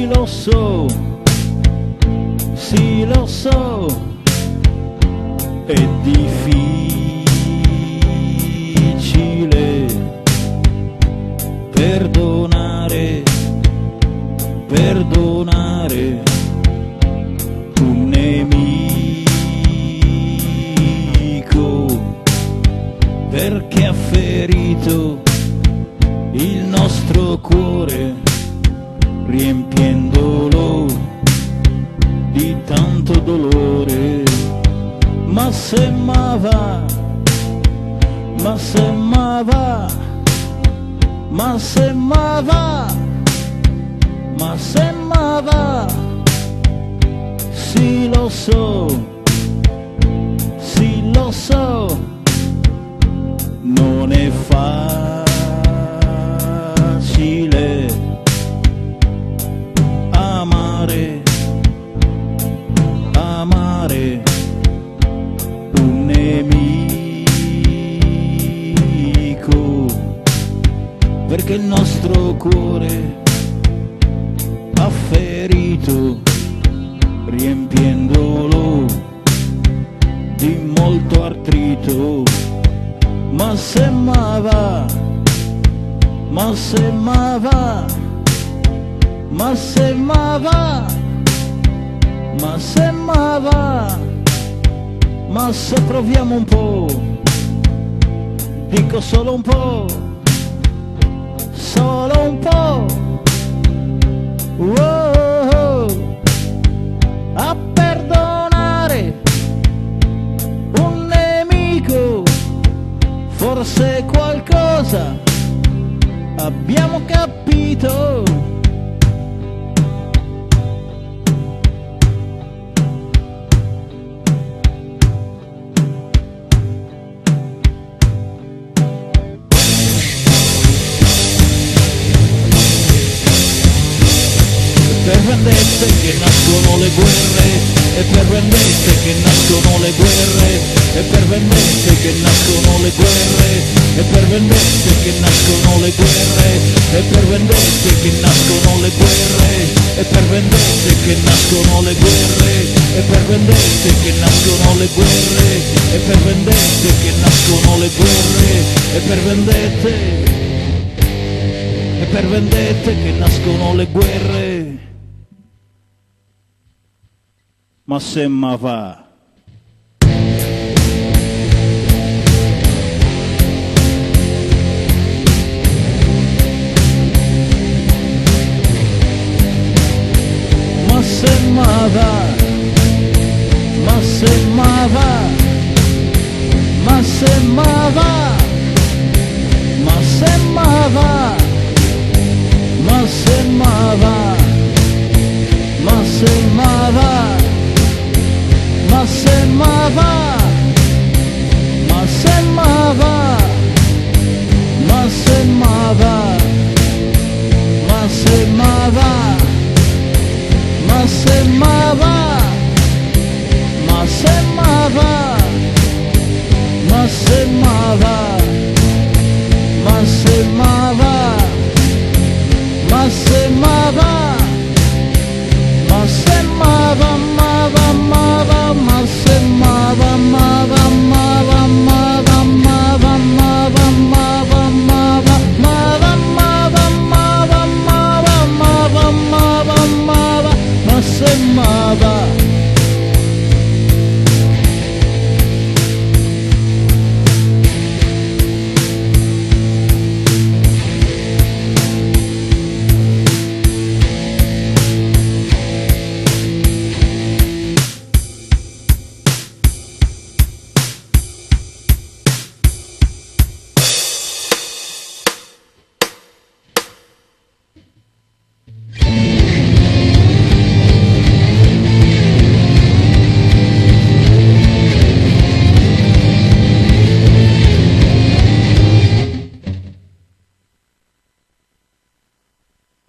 Sì, lo so, sì, lo so, è difficile perdonare, perdonare un nemico perché ha ferito il nostro cuore, riempiendolo di tanto dolore. Ma se m'ava, ma se m'ava, ma se m'ava, ma se m'ava, sì lo so, sì lo so, non è facile amare, amare un nemico, perché il nostro cuore ha ferito, riempiendolo di molto artrito. Ma se m'ava, ma se m'ava, ma se m'ava, ma se m'ava, ma se proviamo un po', dico solo un po', solo un po', wow, a perdonare un nemico, forse qualcosa abbiamo capito. Per vendette che nascono le guerre, e per vendette che nascono le guerre, e per vendette che nascono le guerre, e per vendette che nascono le guerre, e per vendette che nascono le guerre, e per vendette che nascono le guerre, e per vendette che nascono le guerre, e per vendette che nascono le guerre, e per vendette, e per vendette che nascono le guerre. Ma se m'ava, ma se m'ava, ma se m'ava, ma se m'ava, ma se m'ava, ma se m'ava, ma se m'ava, ma se m'ava, ma se m'ava, ma se m'ava, ma se m'ava, ma se m'ava.